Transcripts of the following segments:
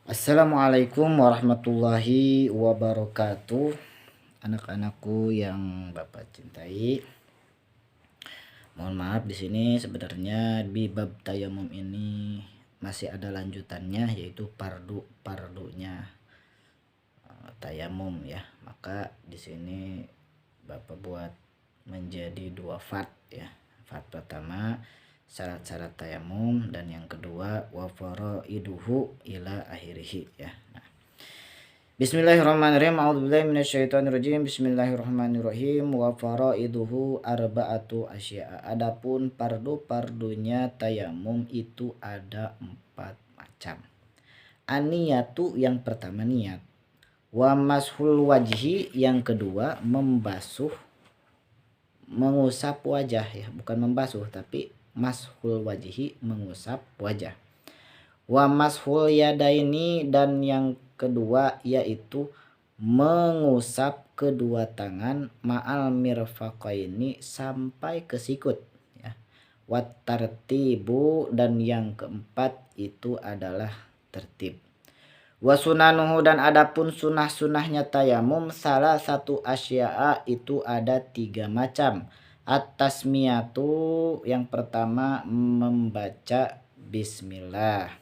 Assalamualaikum warahmatullahi wabarakatuh. Anak-anakku yang Bapak cintai. Mohon maaf di sini sebenarnya di bab tayamum ini masih ada lanjutannya, yaitu pardunya tayamum ya. Maka di sini Bapak buat menjadi 2 fard ya. Fard pertama syarat-syarat tayamum, dan yang kedua wa faraiduhu ila akhirih ya. Bismillahirrahmanirrahim. A'udzubillahi minasyaitonirrajim. Bismillahirrahmanirrahim. Wa faraiduhu arba'atu asya'a. Adapun pardu-pardunya tayamum itu ada 4 macam. Aniyatu yang pertama niat. Wa mashul wajhi yang kedua membasuh, mengusap wajah ya, bukan membasuh tapi mashul wajhi, mengusap wajah. Wa mashul yadaini dan yang kedua yaitu mengusap kedua tangan ma'al mirfaqaini sampai ke sikut ya. Wat tartibu dan yang keempat itu adalah tertib. Wa sunanuhu dan adapun sunah-sunahnya tayamum salah satu asya'a itu ada 3 macam. At-tasmiyatu yang pertama membaca bismillah.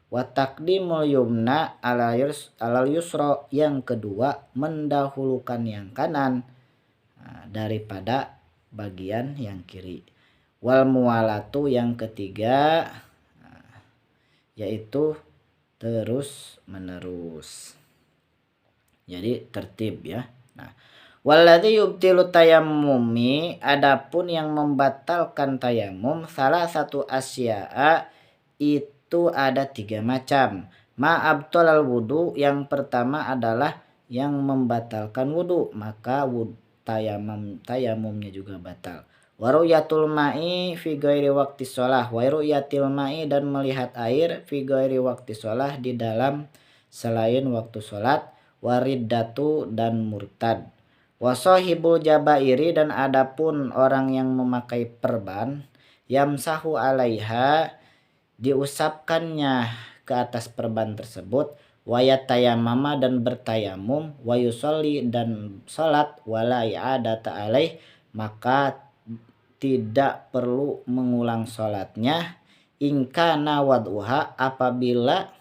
Wa taqdimul yumna alal yusra yang kedua mendahulukan yang kanan daripada bagian yang kiri. Wal muwalatu yang ketiga yaitu terus menerus. Jadi tertib ya. Nah, walladzi yubtilu tayammumi adapun yang membatalkan tayamum salah satu asya'a itu ada 3 macam. Ma'abtolal wudu yang pertama adalah yang membatalkan wudu, maka tayamumnya juga batal. Waruyatul ma'i fi ghairi waqti sholah. Waruyatil ma'i dan melihat air fi ghairi waqti sholah di dalam selain waktu sholat. Wariddatu dan murtad. Wasohibul jabairi dan adapun orang yang memakai perban yamsahu alaiha diusapkannya ke atas perban tersebut, wayat tayamama dan bertayamum, wayusolli dan salat, wala i'adata alaih maka tidak perlu mengulang salatnya, ingkana wad'uha apabila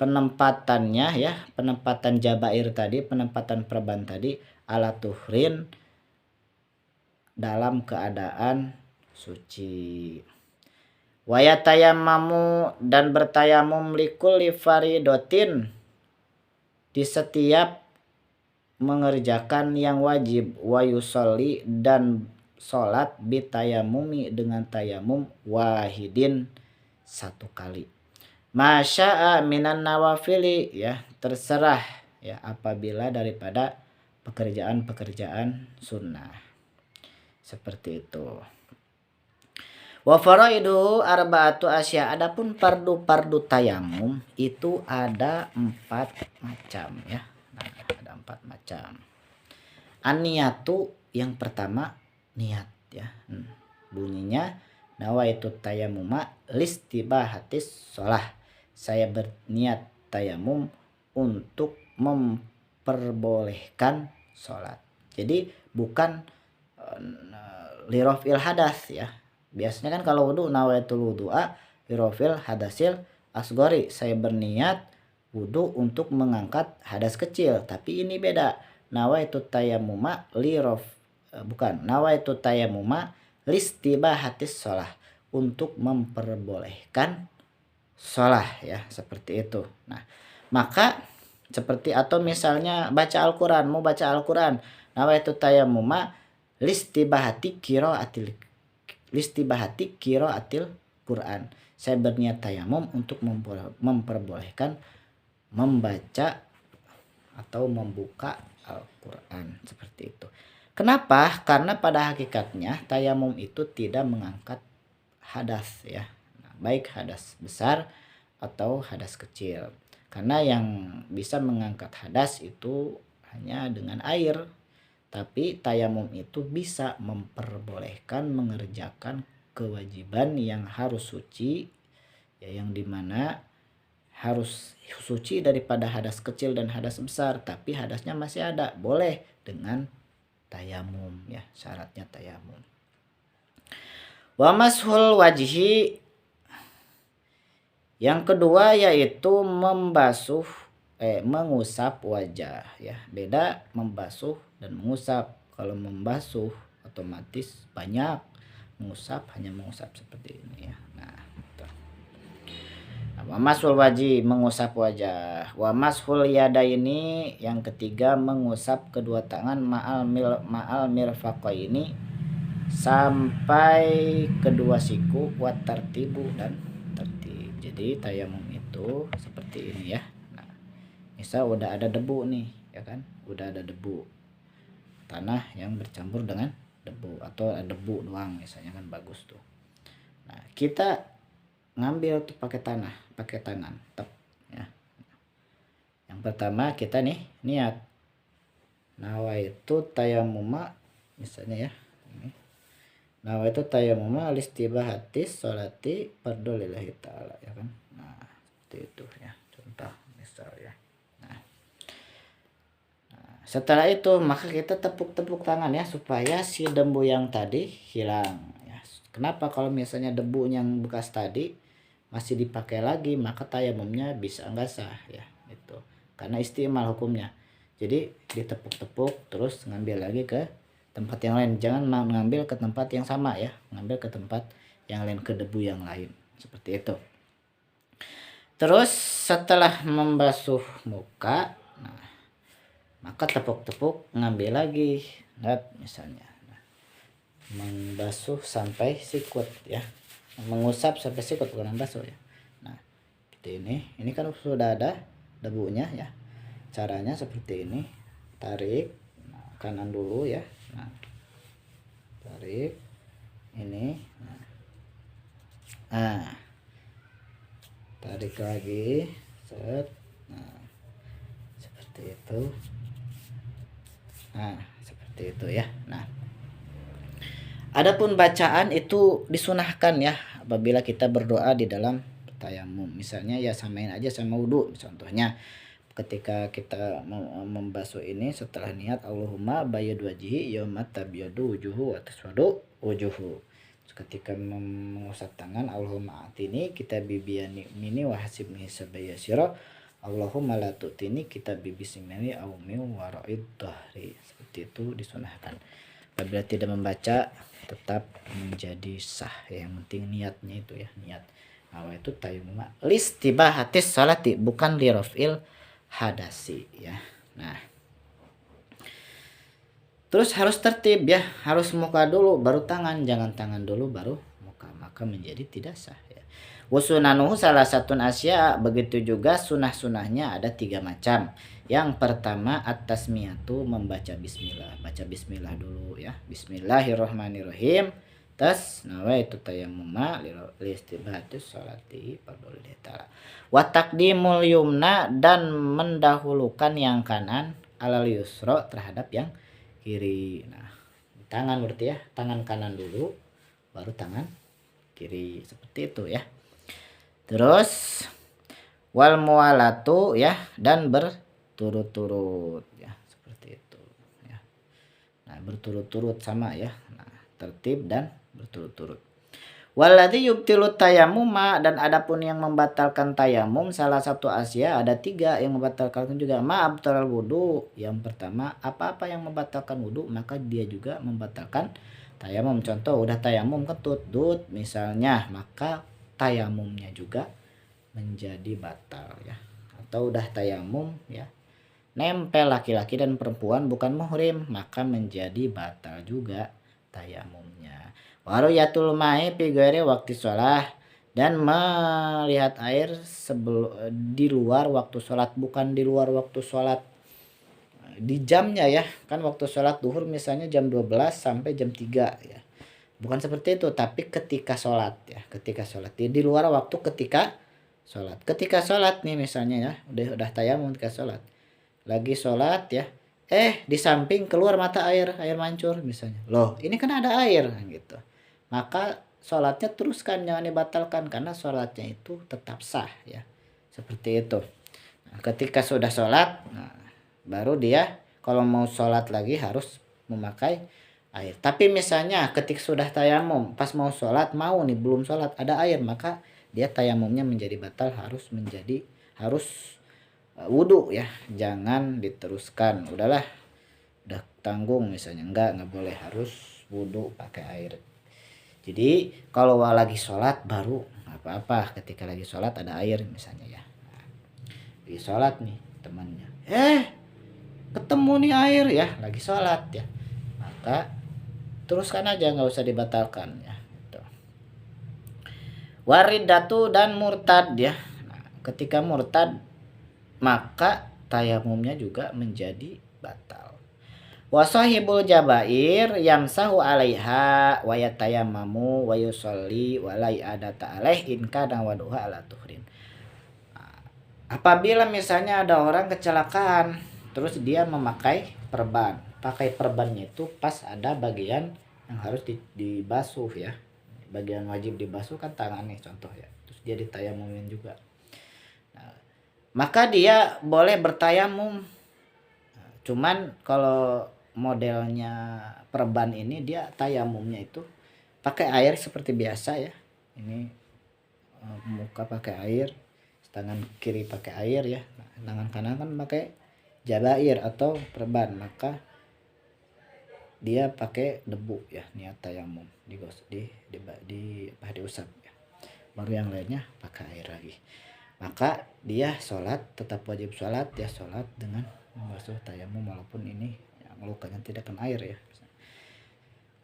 penempatannya ya, penempatan jabair tadi, penempatan perban tadi ala tuhrin dalam keadaan suci. Wayatayamamu dan bertayamum likulli faridotin di setiap mengerjakan yang wajib, wayusolli dan sholat bitayamumi dengan tayamum wahidin 1 kali. Masya'a minan nawafili ya, terserah ya apabila daripada pekerjaan-pekerjaan sunnah. Seperti itu. Wa faraidu arba'atu asya adapun pardu-pardu tayamum itu ada 4 macam ya. Nah, ada 4 macam. An-niyatu yang pertama niat ya. Bunyinya nawaitu tayamuma listibahatis sholah. Saya berniat tayamum untuk memperbolehkan sholat. Jadi bukan lirofil hadas ya. Biasanya kan kalau wudu nawaitul wudu'a lirofil hadasil asgori. Saya berniat wudu untuk mengangkat hadas kecil. Tapi ini beda. Nawaitu tayamuma nawaitu tayamuma listibahatis sholah. Untuk memperbolehkan sholah ya. Seperti itu. Nah, maka seperti atau misalnya baca Al-Quran. Mau baca Al-Quran. Nawaitu tayamuma listibahati qiraatil Quran. Saya berniat tayamum untuk memperbolehkan membaca atau membuka Al-Quran. Seperti itu. Kenapa? Karena pada hakikatnya tayamum itu tidak mengangkat hadas ya. Nah, baik hadas besar atau hadas kecil. Karena yang bisa mengangkat hadas itu hanya dengan air. Tapi tayamum itu bisa memperbolehkan mengerjakan kewajiban yang harus suci ya, yang dimana harus suci daripada hadas kecil dan hadas besar, tapi hadasnya masih ada, boleh dengan tayamum ya, syaratnya tayamum. Wa mashul wajhi, yang kedua yaitu mengusap wajah ya. Beda membasuh dan mengusap. Kalau membasuh otomatis banyak, mengusap hanya mengusap seperti ini ya. Nah, gitu. Wa mashul wajhi, mengusap wajah. Wa mashul yadaini, yang ketiga mengusap kedua tangan ma'al mirfaqaini, sampai kedua siku, wa tartibu, dan tertib. Jadi tayamum itu seperti ini ya. Nah, misal udah ada debu nih ya kan, udah ada debu tanah yang bercampur dengan debu, atau debu doang misalnya kan bagus tuh. Nah, kita ngambil tuh pakai tangan tep ya. Yang pertama kita nih niat nawaitu tayamuma misalnya ya. Nawaitu tayamuma listibahatis sholati fardhu lillahi ta'ala ya kan. Nah, seperti itu ya. Contoh misal ya. Nah, setelah itu maka kita tepuk-tepuk tangan ya, supaya si debu yang tadi hilang ya. Kenapa? Kalau misalnya debu yang bekas tadi masih dipakai lagi, maka tayamumnya bisa enggak sah ya, itu karena istimal hukumnya. Jadi ditepuk-tepuk terus ngambil lagi ke tempat yang lain, jangan mengambil ke tempat yang sama ya, ngambil ke tempat yang lain, ke debu yang lain, seperti itu. Terus setelah membasuh muka, nah, maka tepuk-tepuk ngambil lagi, lihat misalnya, nah, membasuh sampai sikut ya, mengusap sampai sikut, bukan membasuh ya. Nah, seperti ini kan sudah ada debunya ya. Caranya seperti ini, tarik, nah, kanan dulu ya, nah, tarik ini, nah, tarik lagi, set, nah, seperti itu. Nah, seperti itu ya. Nah, adapun bacaan itu disunahkan ya apabila kita berdoa di dalam tayamum. Misalnya ya samain aja sama wudu. Contohnya ketika kita membasuh ini, setelah niat Allahumma bayyid wajhi yauma tabyadu wujuhu wa taswadu wujuhu. Ketika mengusap tangan, Allahumma atini kita bibiyani mini wa hasibni sabayasira, Allahumma la tu'tini kita bibisimani awmi wara'id dhahri. Seperti itu disunahkan. Apabila tidak membaca tetap menjadi sah ya. Yang penting niatnya itu ya, niat. Nah, itu tayamum listibahatis salati, bukan lirafil hadasi ya. Nah, terus harus tertib ya, harus muka dulu baru tangan, jangan tangan dulu baru muka, maka menjadi tidak sah ya. Wasunanuhu salah satu asya, begitu juga sunah-sunahnya ada 3 macam. Yang pertama at-tasmiyatu, membaca bismillah, baca bismillah dulu ya. Bismillahirrahmanirrahim. Tas nawaitu tayammuma liistibahatis sholati fardhu ta'ala. Wa taqdimul yumna, dan mendahulukan yang kanan alal yusra terhadap yang kiri. Nah, tangan berarti ya, tangan kanan dulu baru tangan kiri, seperti itu ya. Terus wal muwalatu ya, dan berturut-turut ya, seperti itu ya. Nah, berturut-turut sama ya. Nah, tertib dan berturut-turut. Waladhi yubtilu tayamuma, dan adapun yang membatalkan tayamum salah satu asya, ada 3 yang membatalkan juga. Ma'abtalal wudu, yang pertama apa-apa yang membatalkan wudu maka dia juga membatalkan tayamum. Contoh udah tayamum ketut dut misalnya, maka tayamumnya juga menjadi batal ya. Atau udah tayamum ya, nempel laki-laki dan perempuan bukan muhrim, maka menjadi batal juga tayamumnya. Waruyatul ma'i fi ghairi waktu sholat, dan melihat air di luar waktu sholat, bukan di luar waktu sholat di jamnya ya, kan waktu sholat duhur misalnya jam 12 sampai jam 3 ya, bukan seperti itu, tapi ketika sholat ya, ketika sholat di luar waktu ketika sholat nih misalnya ya, udah tayamum ketika sholat, lagi sholat ya, di samping keluar mata air mancur misalnya, loh ini kan ada air gitu, maka sholatnya teruskan, jangan dibatalkan, karena sholatnya itu tetap sah ya, seperti itu. Nah, ketika sudah sholat, nah, baru dia kalau mau sholat lagi harus memakai air. Tapi misalnya ketika sudah tayamum, pas mau sholat, mau nih belum sholat ada air, maka dia tayamumnya menjadi batal, harus wudhu ya, jangan diteruskan. Udah tanggung misalnya, nggak boleh, harus wudhu pakai air. Jadi kalau lagi sholat baru apa-apa, ketika lagi sholat ada air misalnya ya. Nah, lagi sholat nih temannya, ketemu nih air ya, lagi sholat ya, maka teruskan aja, nggak usah dibatalkan ya. Gitu. Waridatu dan murtad ya. Nah, ketika murtad maka tayamumnya juga menjadi batal. Wasahibul jabair yamsahu alaiha wa yatayammamu wa yusolli wa la i'adata alaih in kana waduha ala tuhrin. Apabila misalnya ada orang kecelakaan terus dia memakai perban, pakai perbannya itu pas ada bagian yang harus dibasuh ya, bagian wajib dibasuh kan tangan nih contoh ya, terus dia ditayamumin juga. Nah, maka dia boleh bertayamum. Cuman kalau modelnya perban ini dia tayamumnya itu pakai air seperti biasa ya. Ini muka pakai air, tangan kiri pakai air ya, tangan kanan kan pakai jabair atau perban, maka dia pakai debu ya, niat tayamum diusap ya. Baru yang lainnya pakai air lagi. Maka dia sholat tetap wajib sholat ya, sholat dengan membasuh tayamum walaupun ini yang lukanya tidak kena air ya.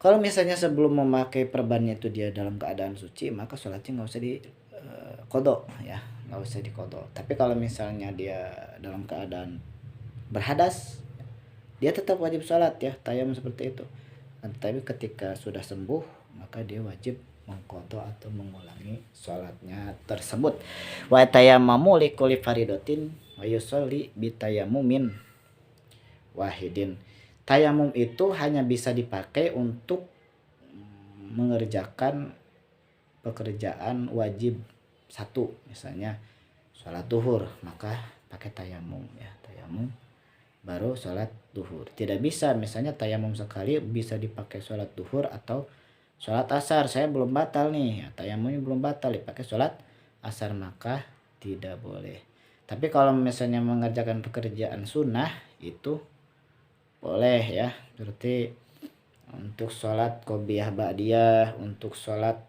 Kalau misalnya sebelum memakai perbannya itu dia dalam keadaan suci, maka sholatnya nggak usah kodok ya, nggak usah dikodok. Tapi kalau misalnya dia dalam keadaan berhadas, dia tetap wajib sholat ya, tayamum seperti itu. Tapi ketika sudah sembuh, maka dia wajib mengkodok atau mengulangi sholatnya tersebut. Wa tayammamu likulli faridatin wa yusolli bitayamumin wahidin. Tayamum itu hanya bisa dipakai untuk mengerjakan pekerjaan wajib satu, misalnya sholat duhur, maka pakai tayamum ya, tayamum baru sholat duhur. Tidak bisa misalnya tayamum sekali bisa dipakai sholat duhur atau sholat asar, saya belum batal nih ya, tayamumnya belum batal, dipakai sholat asar, maka tidak boleh. Tapi kalau misalnya mengerjakan pekerjaan sunnah itu boleh ya, berarti untuk sholat qobliyah ba'diyah, untuk sholat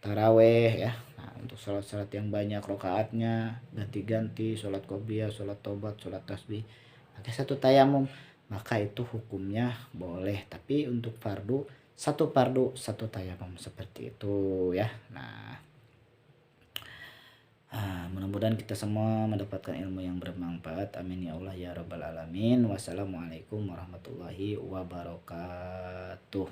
taraweh ya. Nah, untuk sholat yang banyak rokaatnya, ganti-ganti, sholat qobliyah, sholat tobat, sholat tasbih, pakai satu tayamum, maka itu hukumnya boleh. Tapi untuk fardu satu tayamum seperti itu ya. Nah, mudah-mudahan kita semua mendapatkan ilmu yang bermanfaat. Amin ya Allah ya rabbal alamin. Wassalamualaikum warahmatullahi wabarakatuh.